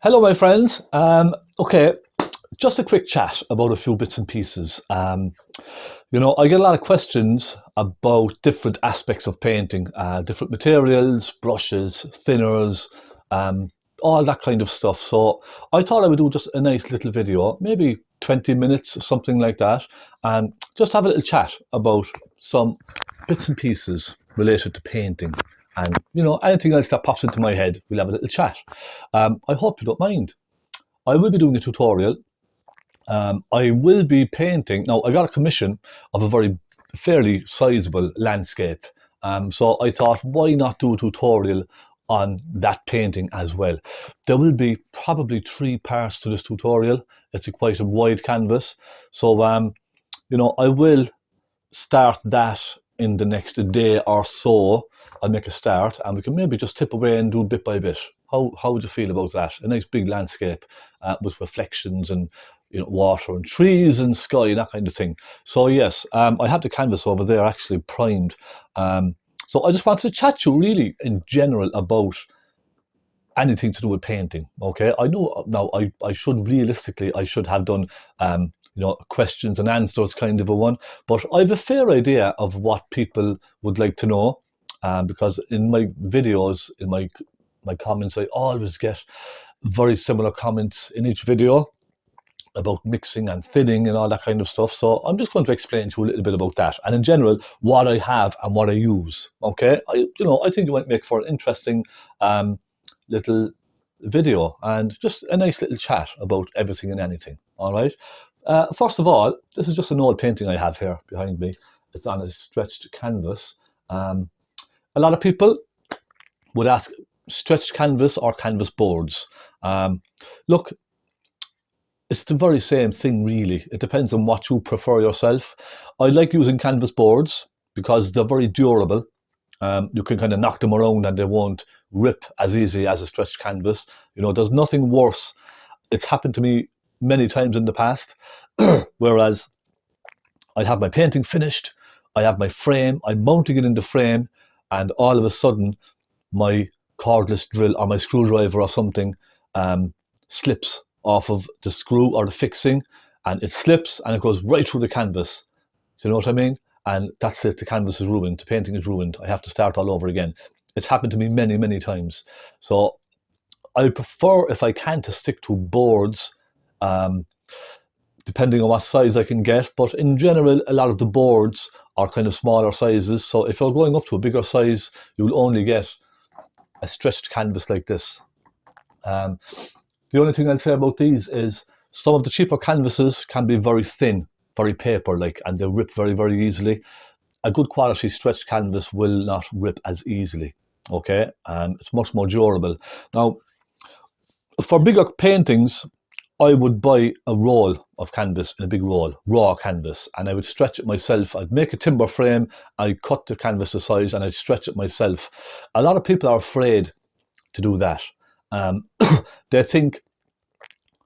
Hello, my friends. Okay, just a quick chat about a few bits and pieces. I get a lot of questions about different aspects of painting, different materials, brushes, thinners, um, all that kind of stuff. So I thought I would do just a nice little video, maybe 20 minutes or something like that, and just have a little chat about some bits and pieces related to painting. And anything else that pops into my head, we'll have a little chat. I hope you don't mind. I will be doing a tutorial. I will be painting. Now, I got a commission of a very fairly sizable landscape. So I thought, why not do a tutorial on that painting as well? There will be probably 3 parts to this tutorial. It's quite a wide canvas. So, I will start that in the next day or so. I'll make a start and we can maybe just tip away and do bit by bit. How would you feel about that? A nice big landscape with reflections and water and trees and sky and that kind of thing. So yes, I have the canvas over there actually primed. So I just wanted to chat to you really in general about anything to do with painting. Okay, I know now I should realistically I should have done questions and answers kind of a one, but I have a fair idea of what people would like to know, because in my videos, in my comments, I always get very similar comments in each video about mixing and thinning and all that kind of stuff. So I'm just going to explain to you a little bit about that, and in general what I have and what I use. Okay, I think it might make for an interesting little video and just a nice little chat about everything and anything. All right. First of all, this is just an old painting I have here behind me. It's on a stretched canvas. A lot of people would ask, stretched canvas or canvas boards? Look, it's the very same thing really. It depends on what you prefer yourself. I like using canvas boards because they're very durable. You can kind of knock them around and they won't rip as easy as a stretched canvas. There's nothing worse. It's happened to me many times in the past, whereas I'd have my painting finished, I have my frame, I'm mounting it in the frame, and all of a sudden my cordless drill or my screwdriver or something slips off of the screw or the fixing, and it slips and it goes right through the canvas. Do you know what I mean? And that's it, the canvas is ruined, the painting is ruined. I have to start all over again. It's happened to me many, many times. So I prefer, if I can, to stick to boards, depending on what size I can get. But in general, a lot of the boards are kind of smaller sizes. So if you're going up to a bigger size, you'll only get a stretched canvas like this. The only thing I'll say about these is some of the cheaper canvases can be very thin, very paper-like, and they rip very, very easily. A good quality stretched canvas will not rip as easily. Okay, and it's much more durable. Now, for bigger paintings, I would buy a roll of canvas, in a big roll, raw canvas, and I would stretch it myself. I'd make a timber frame, I'd cut the canvas to size, and I'd stretch it myself. A lot of people are afraid to do that. They think,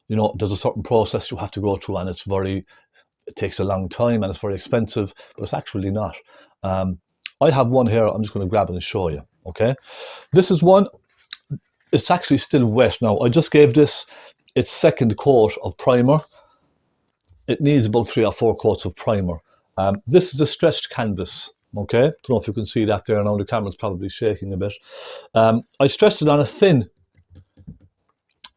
there's a certain process you have to go through, and it takes a long time, and it's very expensive, but it's actually not. I have one here, I'm just going to grab it and show you, okay? This is one. It's actually still wet now. I just gave this its second coat of primer. It needs about 3 or 4 coats of primer. This is a stretched canvas, okay? Don't know if you can see that there now. The camera's probably shaking a bit. I stretched it on a thin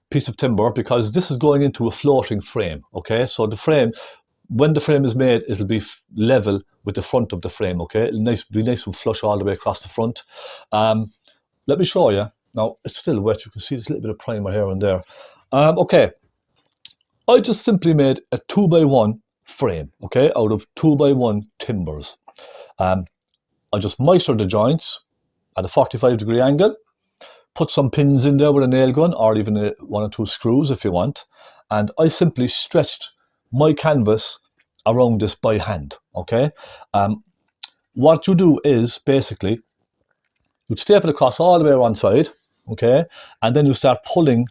piece of timber because this is going into a floating frame, okay? So the frame, when the frame is made, it'll be level with the front of the frame, okay? It'll be nice and flush all the way across the front. Let me show you. Now, it's still wet. You can see there's a little bit of primer here and there. Okay, I just simply made a 2x1 frame, okay, out of 2x1 timbers. I just moistured the joints at a 45-degree angle, put some pins in there with a nail gun, or even 1 or 2 screws if you want, and I simply stretched my canvas around this by hand, okay. What you do is basically you staple across all the way around side, okay, and then you start pulling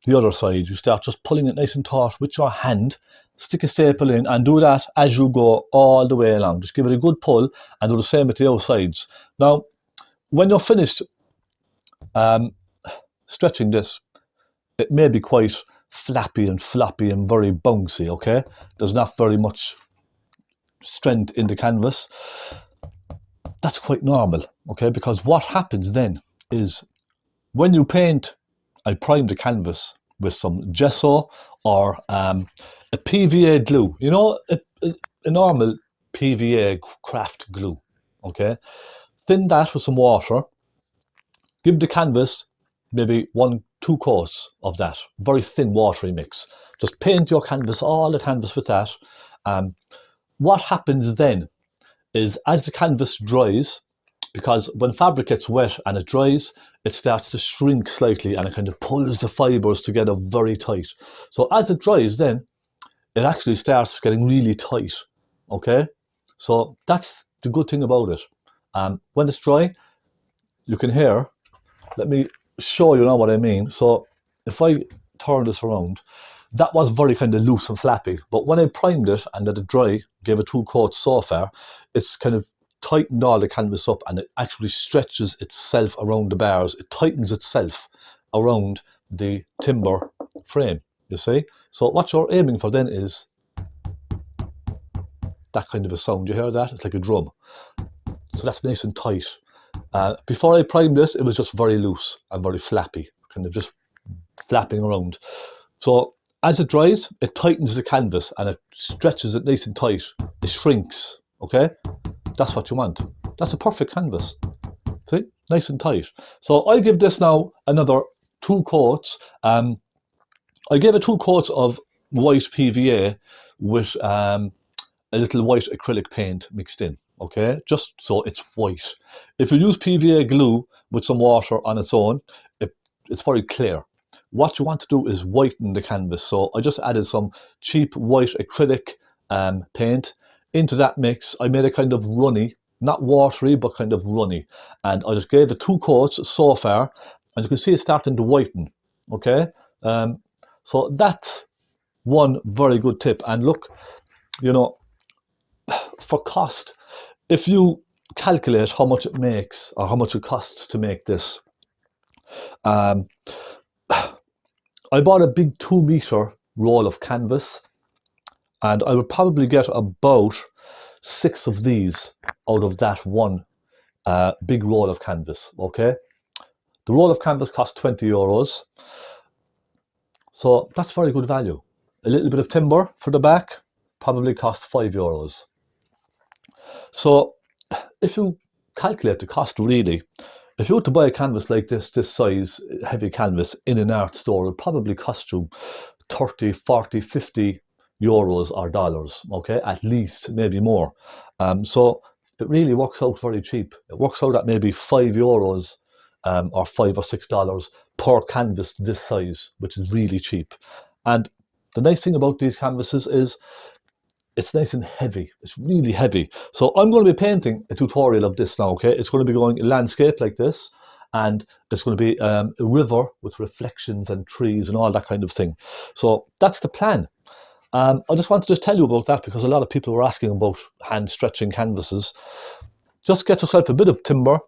the other side. You start just pulling it nice and taut with your hand, stick a staple in, and do that as you go all the way along. Just give it a good pull and do the same with the outsides. Now, when you're finished stretching this, it may be quite flappy and floppy and very bouncy, okay? There's not very much strength in the canvas. That's quite normal, okay? Because what happens then is when you paint, I prime the canvas with some gesso or a PVA glue. You know, a normal PVA craft glue, okay? Thin that with some water. Give the canvas maybe 1-2 coats of that very thin watery mix. Just paint your canvas, all the canvas with that. What happens then is as the canvas dries, because when fabric gets wet and it dries, it starts to shrink slightly and it kind of pulls the fibers together very tight. So as it dries then, it actually starts getting really tight, okay? So that's the good thing about it. When it's dry, you can hear, let me show you now what I mean. So if I turn this around, that was very kind of loose and flappy. But when I primed it and let it dry, gave it 2 coats so far, it's kind of tightened all the canvas up and it actually stretches itself around the bars. It tightens itself around the timber frame, you see? So what you're aiming for then is that kind of a sound. You hear that? It's like a drum. So that's nice and tight. Before I primed this, it was just very loose and very flappy, kind of just flapping around. So as it dries, it tightens the canvas and it stretches it nice and tight. It shrinks, okay? That's what you want. That's a perfect canvas. See? Nice and tight. So I give this now another 2 coats. I gave it 2 coats of white PVA with a little white acrylic paint mixed in, okay? Just so it's white. If you use PVA glue with some water on its own, it's very clear. What you want to do is whiten the canvas. So I just added some cheap white acrylic paint into that mix. I made it kind of runny, not watery, but kind of runny. And I just gave it 2 coats so far, and you can see it's starting to whiten, okay? So that's one very good tip. And look, you know, for cost, if you calculate how much it makes or how much it costs to make this, I bought a big 2-meter roll of canvas, and I would probably get about 6 of these out of that one big roll of canvas, okay? The roll of canvas cost €20, so that's very good value. A little bit of timber for the back probably cost €5. So if you calculate the cost really, if you were to buy a canvas like this size, heavy canvas in an art store, it would probably cost you 30, 40, 50 euros or dollars, okay, at least, maybe more. So it really works out very cheap. It works out at maybe €5 or $5 or $6 per canvas this size, which is really cheap. And the nice thing about these canvases is it's nice and heavy. It's really heavy. So I'm going to be painting a tutorial of this now, okay? It's going to be going landscape like this, and it's going to be a river with reflections and trees and all that kind of thing. So that's the plan. I just wanted to tell you about that because a lot of people were asking about hand stretching canvases. Just get yourself a bit of timber,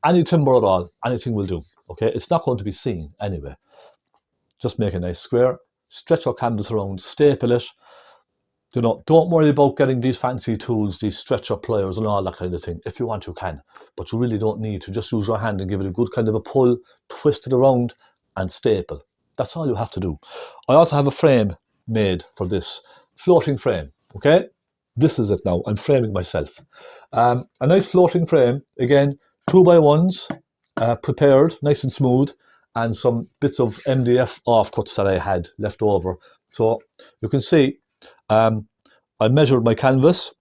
any timber at all, anything will do, okay? It's not going to be seen anyway. Just make a nice square, stretch your canvas around, staple it. You know, don't worry about getting these fancy tools, these stretcher pliers and all that kind of thing. If you want, you can, but you really don't need to. Just use your hand and give it a good kind of a pull, twist it around and staple. That's all you have to do. I also have a frame made for this, floating frame, okay? This is it now, I'm framing myself. A nice floating frame, again, 2x1s, prepared, nice and smooth, and some bits of MDF offcuts that I had left over. So you can see, I measured my canvas.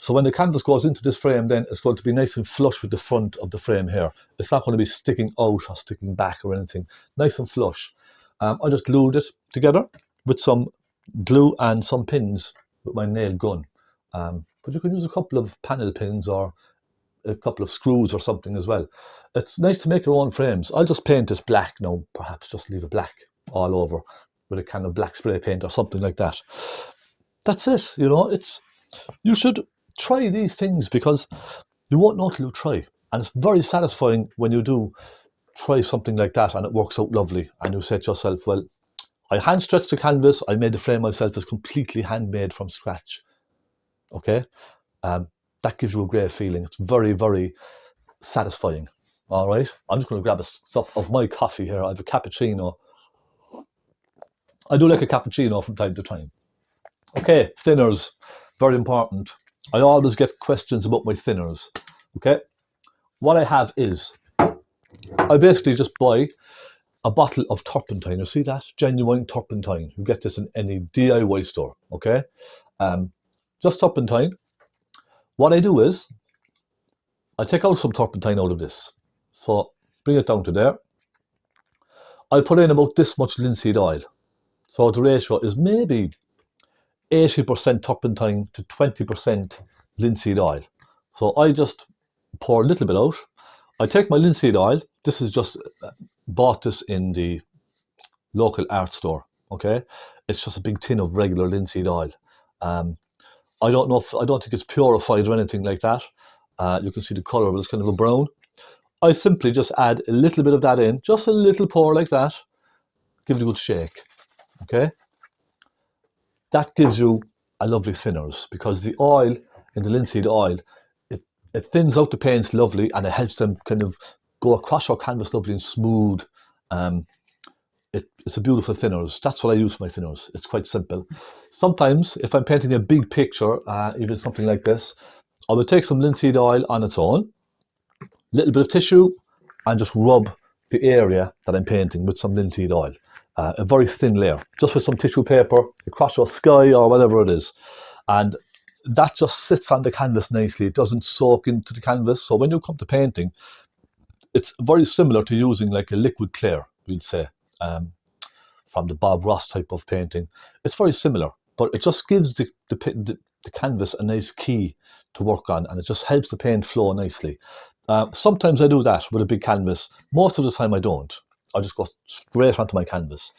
So when the canvas goes into this frame, then it's going to be nice and flush with the front of the frame here. It's not going to be sticking out or sticking back or anything. Nice and flush. I just glued it together with some glue and some pins with my nail gun. But you can use a couple of panel pins or a couple of screws or something as well. It's nice to make your own frames. I'll just paint this black now, perhaps just leave it black all over with a kind of black spray paint or something like that. That's it, you know, you should try these things because you won't know till you try. And it's very satisfying when you do try something like that and it works out lovely, and you say to yourself, well, I hand stretched the canvas, I made the frame myself, it's completely handmade from scratch. Okay, that gives you a great feeling. It's very, very satisfying. All right, I'm just going to grab a sup of my coffee here. I have a cappuccino. I do like a cappuccino from time to time. Okay, thinners, very important. I always get questions about my thinners. Okay, what I have is, I basically just buy a bottle of turpentine. You see that? Genuine turpentine. You get this in any DIY store. Okay, just turpentine. What I do is, I take out some turpentine out of this. So bring it down to there. I'll put in about this much linseed oil. So the ratio is maybe 80% turpentine to 20% linseed oil. So I just pour a little bit out. I take my linseed oil. This is just bought this in the local art store. Okay, it's just a big tin of regular linseed oil. I don't know if, I don't think it's purified or anything like that. You can see the color, but it's kind of a brown. I simply just add a little bit of that in, just a little pour like that. Give it a good shake. Okay, that gives you a lovely thinners, because the oil in the linseed oil, it thins out the paints lovely, and it helps them kind of go across your canvas lovely and smooth. It's a beautiful thinners. That's what I use for my thinners. It's quite simple. Sometimes if I'm painting a big picture, even something like this, I will take some linseed oil on its own, little bit of tissue, and just rub the area that I'm painting with some linseed oil. A very thin layer, just with some tissue paper across your sky or whatever it is. And that just sits on the canvas nicely. It doesn't soak into the canvas. So when you come to painting, it's very similar to using like a liquid clear, we'd say, from the Bob Ross type of painting. It's very similar, but it just gives the canvas a nice key to work on, and it just helps the paint flow nicely. Sometimes I do that with a big canvas. Most of the time I don't. I just go straight onto my canvas.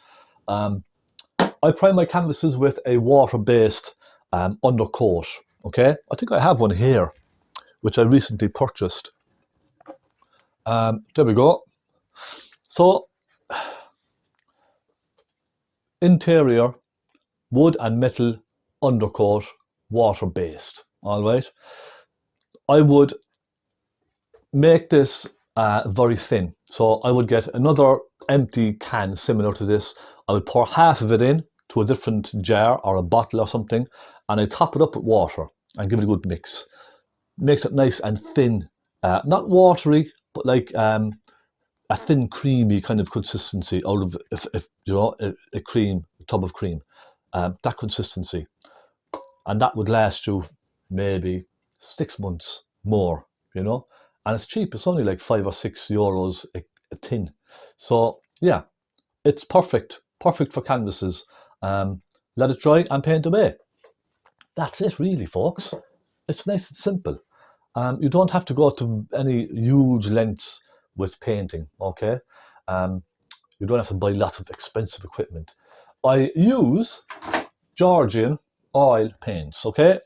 I prime my canvases with a water-based undercoat. Okay, I think I have one here, which I recently purchased. There we go. So, interior, wood and metal undercoat, water-based. All right. I would make this very thin. So I would get another empty can similar to this. I would pour half of it in to a different jar or a bottle or something, and I top it up with water and give it a good mix. Makes it nice and thin, not watery, but like a thin, creamy kind of consistency out of, if you know, a cream, a tub of cream, that consistency, and that would last you maybe 6 months more, you know. And it's cheap. It's only like €5 or €6 a tin. So yeah, it's perfect for canvases. Let it dry and paint away. That's it really, folks. It's nice and simple. You don't have to go to any huge lengths with painting, okay? You don't have to buy lots of expensive equipment. I use Georgian oil paints, okay?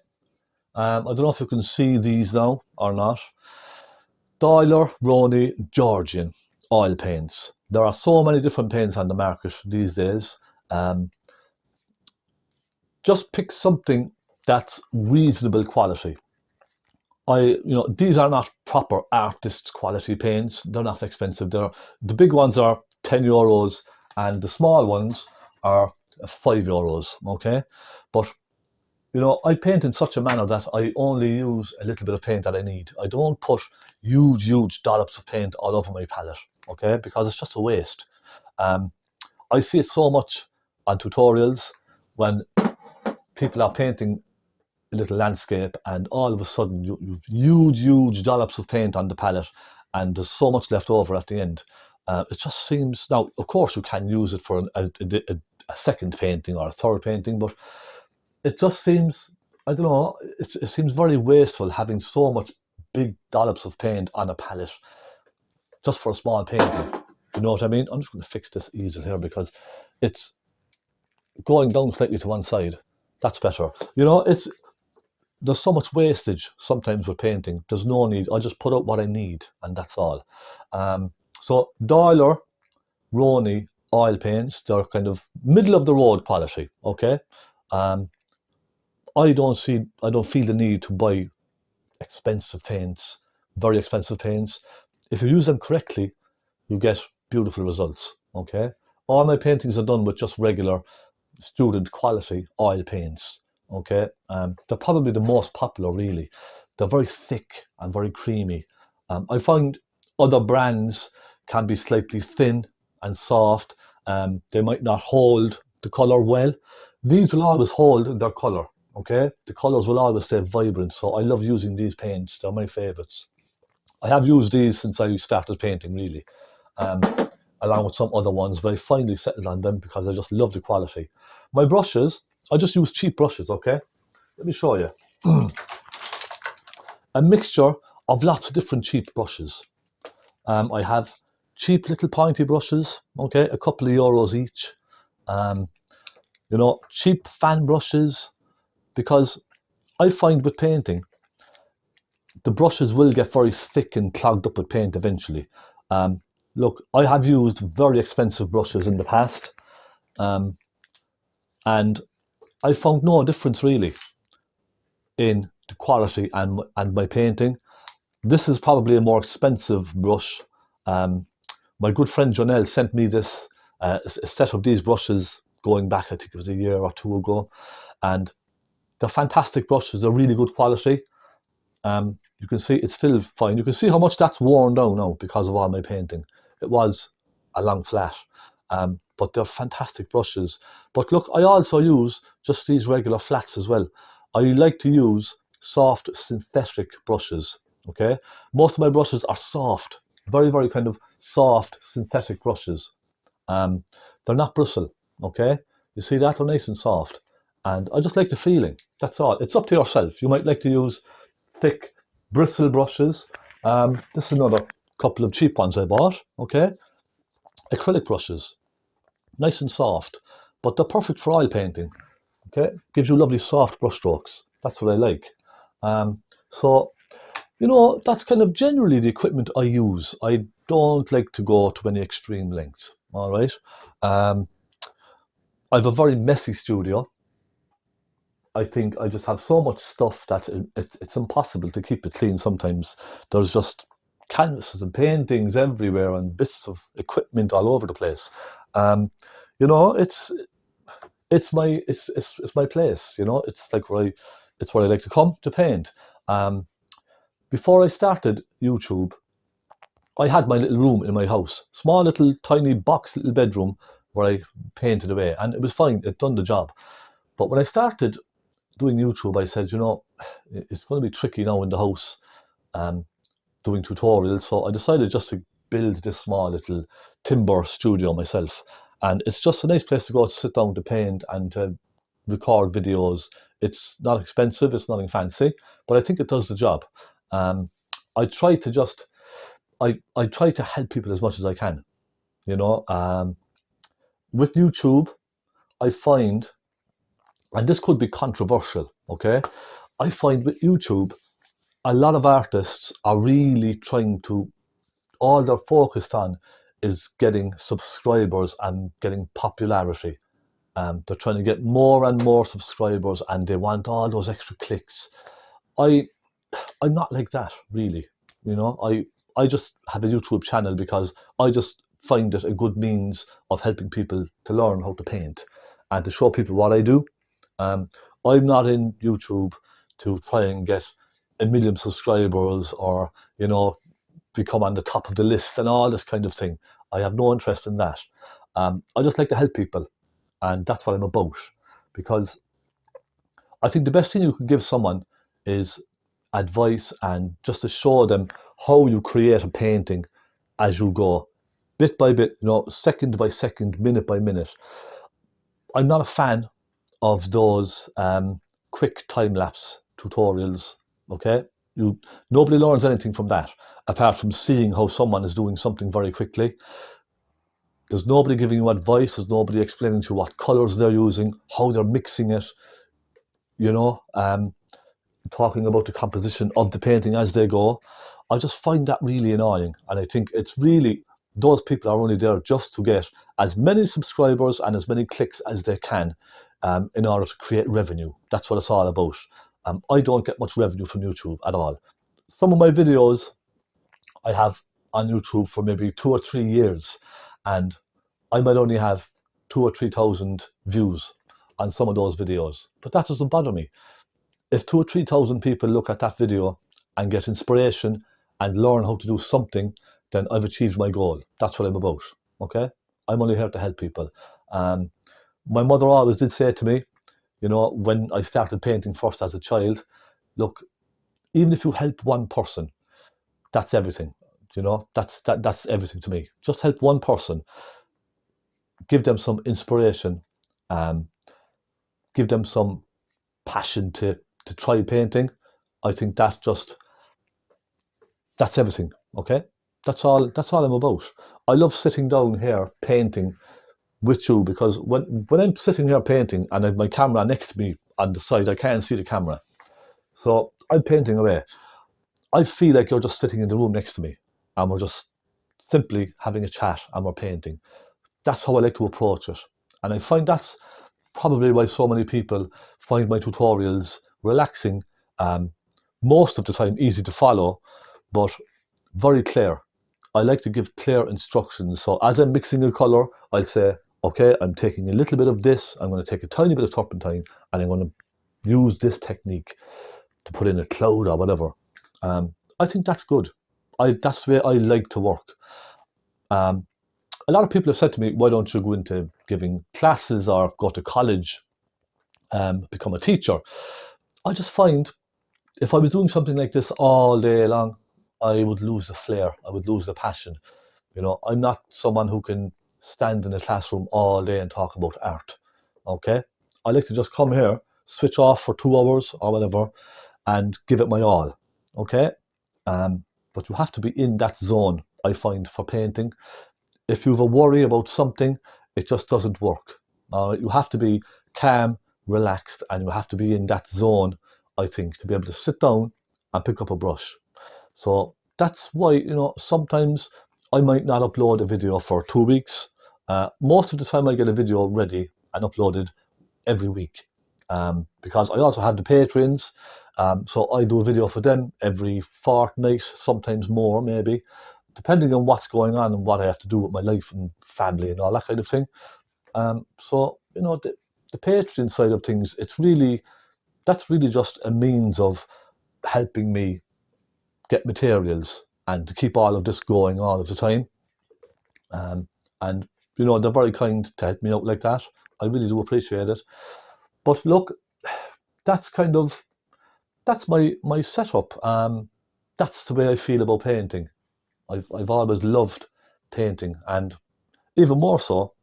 I don't know if you can see these now or not. Daler, Roni, Georgian oil paints. There are so many different paints on the market these days. Just pick something that's reasonable quality. These are not proper artist quality paints. They're not expensive. The big ones are €10, and the small ones are €5. Okay, but I paint in such a manner that I only use a little bit of paint that I need. I don't put huge dollops of paint all over my palette, okay, because it's just a waste. I see it so much on tutorials when people are painting a little landscape, and all of a sudden you've huge dollops of paint on the palette, and there's so much left over at the end. It just seems, now of course you can use it for a second painting or a third painting, but it just seems, I don't know, it seems very wasteful having so much big dollops of paint on a palette just for a small painting. You know what I mean? I'm just going to fix this easel here because it's going down slightly to one side. That's better. There's so much wastage sometimes with painting. There's no need. I just put out what I need, and that's all. So Doyle Roni oil paints, they're kind of middle of the road quality, okay? Um, I don't feel the need to buy expensive paints, very expensive paints. If you use them correctly, you get beautiful results, okay? All my paintings are done with just regular student quality oil paints, okay? They're probably the most popular, really. They're very thick and very creamy. I find other brands can be slightly thin and soft. They might not hold the color well. These will always hold their color, okay? The colors will always stay vibrant, so I love using these paints. They're my favorites. I have used these since I started painting, really, um, along with some other ones, but I finally settled on them because I just love the quality. My brushes, I just use cheap brushes, okay? Let me show you. A mixture of lots of different cheap brushes. I have cheap little pointy brushes, okay, a couple of euros each. Um, cheap fan brushes, because I find with painting, the brushes will get very thick and clogged up with paint eventually. Um, Look, I have used very expensive brushes in the past, um, and I found no difference really in the quality and my painting. This is probably a more expensive brush. Um, my good friend Jonelle sent me this a set of these brushes going back, I think it was a year or two ago, and they're fantastic brushes. They're really good quality. You can see it's still fine. You can see how much that's worn down now because of all my painting. It was a long flat, but they're fantastic brushes. But look, I also use just these regular flats as well. I like to use soft synthetic brushes, okay? Most of my brushes are soft, very, very kind of soft synthetic brushes. Um, they're not bristle, okay? You see that? They're nice and soft. And I just like the feeling. That's all. It's up to yourself. You might like to use thick bristle brushes. This is another couple of cheap ones I bought, okay? Acrylic brushes, nice and soft, but they're perfect for oil painting, okay? Gives you lovely soft brush strokes. That's what I like. Um, so, that's kind of generally the equipment I use. I don't like to go to any extreme lengths, all right? Um, I have a very messy studio. I think I just have so much stuff that it's impossible to keep it clean sometimes. There's just canvases and paintings everywhere and bits of equipment all over the place. Um, you know, it's my place. It's like it's where I like to come to paint. Um, Before I started YouTube, I had my little room in my house, small little tiny box little bedroom where I painted away, and it was fine. It done the job. But when I started doing YouTube, I said, it's going to be tricky now in the house, um, doing tutorials. So I decided just to build this small little timber studio myself. And it's just a nice place to go to sit down to paint and to record videos. It's not expensive, it's nothing fancy, but I think it does the job. Um, I try to just, I try to help people as much as I can, you know. With YouTube, I find, and this could be controversial, okay? I find with YouTube, a lot of artists are really trying to, all they're focused on is getting subscribers and getting popularity. They're trying to get more and more subscribers and they want all those extra clicks. I, I'm not like that, really. I just have a YouTube channel because I just find it a good means of helping people to learn how to paint and to show people what I do. Um, I'm not in YouTube to try and get a million subscribers or, become on the top of the list and all this kind of thing. I have no interest in that. I just like to help people, and that's what I'm about. Because I think the best thing you can give someone is advice and just to show them how you create a painting as you go, bit by bit, second by second, minute by minute. I'm not a fan of those quick time lapse tutorials. Okay, you nobody learns anything from that apart from seeing how someone is doing something very quickly. There's nobody giving you advice. There's nobody explaining to you what colors they're using, how they're mixing it. You know, talking about the composition of the painting as they go. I just find that really annoying, and I think it's really those people are only there just to get as many subscribers and as many clicks as they can in order to create revenue. That's what it's all about. I don't get much revenue from YouTube at all. Some of my videos I have on YouTube for maybe 2 or 3 years, and I might only have 2 or 3 thousand views on some of those videos, but that doesn't bother me. If 2 or 3 thousand people look at that video and get inspiration and learn how to do something, then I've achieved my goal. That's what I'm about. Okay, I'm only here to help people. My mother always did say to me, you know, when I started painting first as a child, look, even if you help one person, that's everything. You know, that's everything to me. Just help one person, give them some inspiration, um, give them some passion to try painting. I think that's everything. Okay, that's all I'm about. I love sitting down here painting with you, because when I'm sitting here painting and I have my camera next to me on the side, I can't see the camera, so I'm painting away. I feel like you're just sitting in the room next to me and we're just simply having a chat and we're painting. That's how I like to approach it, and I find that's probably why so many people find my tutorials relaxing, um, most of the time easy to follow, but very clear. I like to give clear instructions. So as I'm mixing a colour, I'll say, okay, I'm taking a little bit of this, I'm going to take a tiny bit of turpentine, and I'm going to use this technique to put in a cloud or whatever. I think that's good. That's the way I like to work. Um, a lot of people have said to me, why don't you go into giving classes or go to college, become a teacher? I just find if I was doing something like this all day long, I would lose the flair, I would lose the passion. You know, I'm not someone who can stand in a classroom all day and talk about art. Okay? I like to just come here, switch off for 2 hours or whatever, and give it my all. Okay? But you have to be in that zone, I find, for painting. If you have a worry about something, it just doesn't work. You have to be calm, relaxed, and you have to be in that zone, I think, to be able to sit down and pick up a brush. So that's why, you know, sometimes I might not upload a video for 2 weeks. Most of the time I get a video ready and uploaded every week, because I also have the patrons. So I do a video for them every fortnight, sometimes more maybe, depending on what's going on and what I have to do with my life and family and all that kind of thing. So, you know, the Patreon side of things, that's really just a means of helping me get materials and to keep all of this going all of the time. And, you know, they're very kind to help me out like that. I really do appreciate it. But look, that's my setup. That's the way I feel about painting. I've always loved painting, and even more so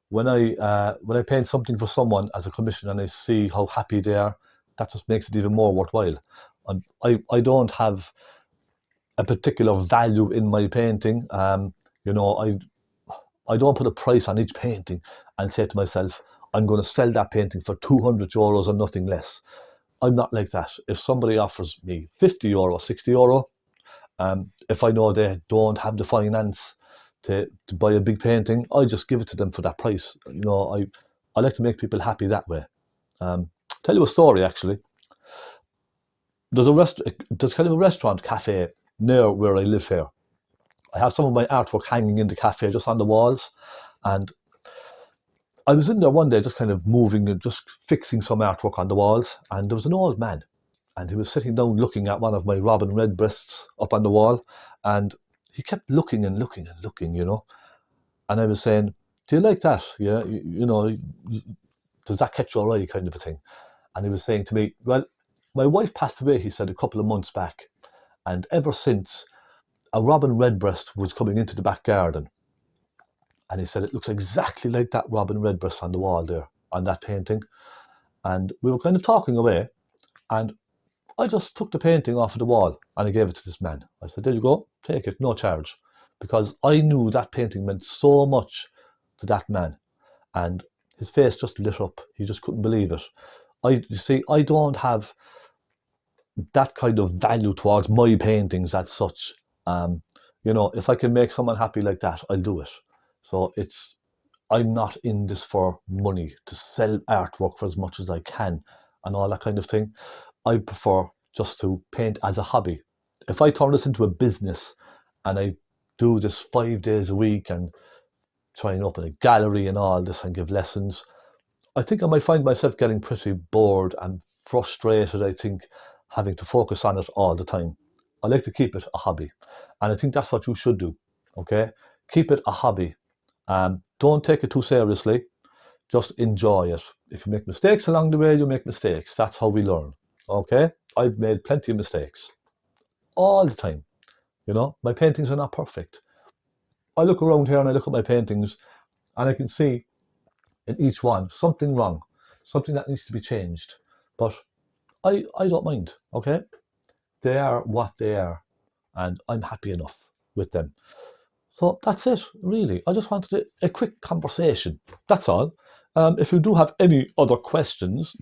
when I paint something for someone as a commission and I see how happy they are. That just makes it even more worthwhile. I don't have a particular value in my painting. You know, I don't put a price on each painting and say to myself, I'm going to sell that painting for 200 euros or nothing less. I'm not like that. If somebody offers me 50 euro, 60 euro, if I know they don't have the finance to buy a big painting, I just give it to them for that price. You know, I like to make people happy that way. Tell you a story actually. There's kind of a restaurant cafe near where I live here. I have some of my artwork hanging in the cafe just on the walls, and I was in there one day just kind of moving and just fixing some artwork on the walls, and there was an old man, and he was sitting down looking at one of my robin redbreasts up on the wall, and he kept looking and looking and looking, you know. And I was saying, do you like that? Yeah, you know, does that catch your eye, kind of a thing? And he was saying to me, well, my wife passed away, he said, a couple of months back, and ever since, a robin redbreast was coming into the back garden. And he said, it looks exactly like that robin redbreast on the wall there, on that painting. And we were kind of talking away, and I just took the painting off of the wall and I gave it to this man. I said, there you go, take it, no charge. Because I knew that painting meant so much to that man. And his face just lit up. He just couldn't believe it. You see, I don't have that kind of value towards my paintings as such. You know, if I can make someone happy like that, I'll do it. So I'm not in this for money, to sell artwork for as much as I can and all that kind of thing. I prefer just to paint as a hobby. If I turn this into a business and I do this 5 days a week and try and open a gallery and all this and give lessons, I think I might find myself getting pretty bored and frustrated, I think, having to focus on it all the time. I like to keep it a hobby. And I think that's what you should do. Okay? Keep it a hobby. Don't take it too seriously. Just enjoy it. If you make mistakes along the way, you make mistakes. That's how we learn. Okay? I've made plenty of mistakes. All the time. You know, my paintings are not perfect. I look around here and I look at my paintings and I can see in each one something wrong, something that needs to be changed. But I don't mind, okay? They are what they are, and I'm happy enough with them. So that's it, really. I just wanted a quick conversation. That's all. If you do have any other questions,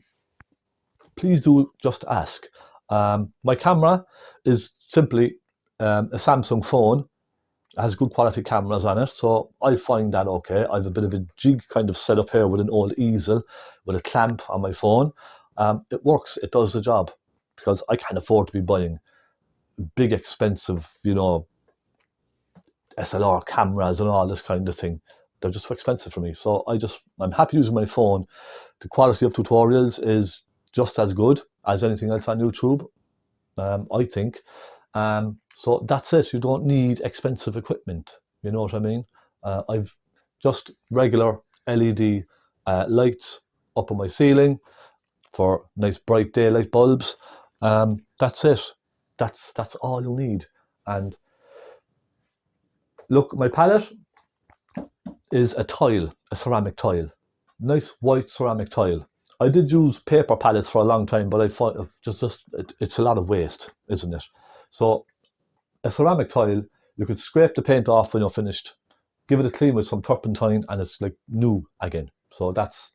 please do just ask. My camera is simply a Samsung phone. It has good quality cameras on it, so I find that okay. I have a bit of a jig kind of set up here with an old easel with a clamp on my phone. It works, it does the job, because I can't afford to be buying big expensive, you know, SLR cameras and all this kind of thing. They're just too expensive for me. So I'm happy using my phone. The quality of tutorials is just as good as anything else on YouTube, I think. So that's it. You don't need expensive equipment. You know what I mean? I've just regular LED lights up on my ceiling for nice bright daylight bulbs. That's it. That's all you need. And look, my palette is a tile, a ceramic tile, nice white ceramic tile. I did use paper palettes for a long time, but I find it's a lot of waste, isn't it? So a ceramic tile, you could scrape the paint off when you're finished, give it a clean with some turpentine, and it's like new again. So that's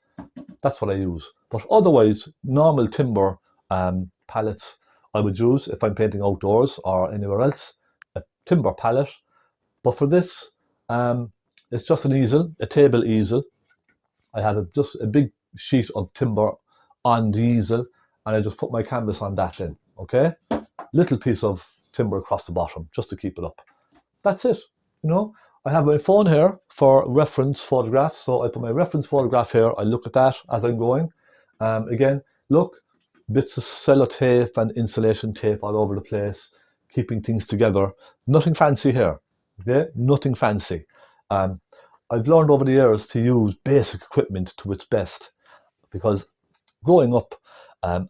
what I use. But otherwise, normal timber palettes I would use if I'm painting outdoors or anywhere else. A timber palette. But for this, it's just an easel, a table easel. I had just a big sheet of timber on the easel, and I just put my canvas on that then. Okay, little piece of timber across the bottom just to keep it up. That's it. You know, I have my phone here for reference photographs, so I put my reference photograph here. I look at that as I'm going. Again, look, bits of sellotape and insulation tape all over the place, keeping things together. Nothing fancy here. Okay, nothing fancy. Um, I've learned over the years to use basic equipment to its best, because growing up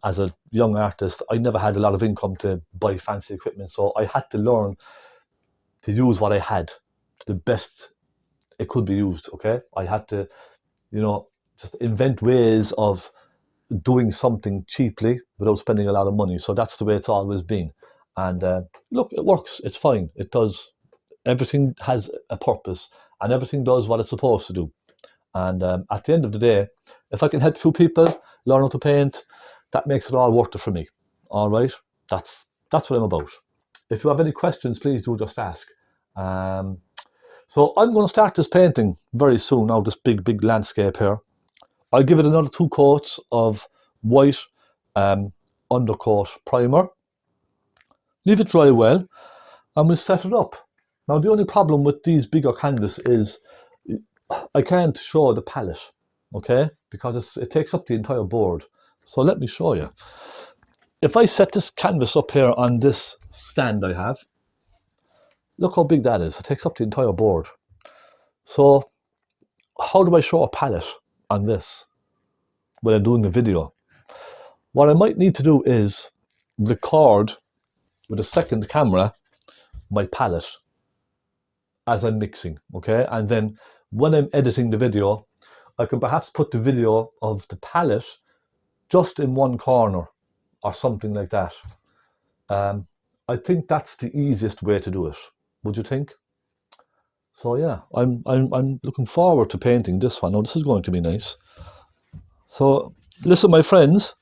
as a young artist, I never had a lot of income to buy fancy equipment, so I had to learn to use what I had to the best it could be used. Okay, I had to, you know, just invent ways of doing something cheaply without spending a lot of money. So that's the way it's always been. And look, it works. It's fine. It does. Everything has a purpose, and everything does what it's supposed to do. And at the end of the day, if I can help a few people learn how to paint, that makes it all worth it for me. All right, that's what I'm about. If you have any questions, please do just ask. Um, so I'm going to start this painting very soon. Now this big landscape here. I'll give it another 2 coats of white undercoat primer. Leave it dry well, and we'll set it up. Now the only problem with these bigger canvas is I can't show the palette, okay, because it takes up the entire board. So let me show you. If I set this canvas up here on this stand I have, look how big that is. It takes up the entire board. So how do I show a palette on this when I'm doing the video? What I might need to do is record with a second camera my palette as I'm mixing, okay? And then when I'm editing the video, I can perhaps put the video of the palette just in one corner or something like that. I think that's the easiest way to do it. Would you think? So yeah, I'm looking forward to painting this one. Now this is going to be nice. So listen, my friends,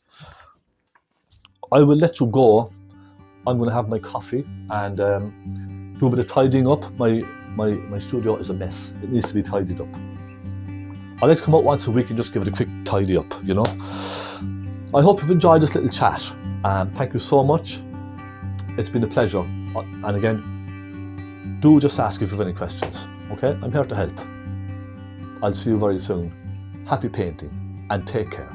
I will let you go. I'm going to have my coffee and do a bit of tidying up. My studio is a mess. It needs to be tidied up. I like to come out once a week and just give it a quick tidy up, you know. I hope you've enjoyed this little chat. Thank you so much. It's been a pleasure. And again, do just ask if you have any questions. Okay, I'm here to help. I'll see you very soon. Happy painting and take care.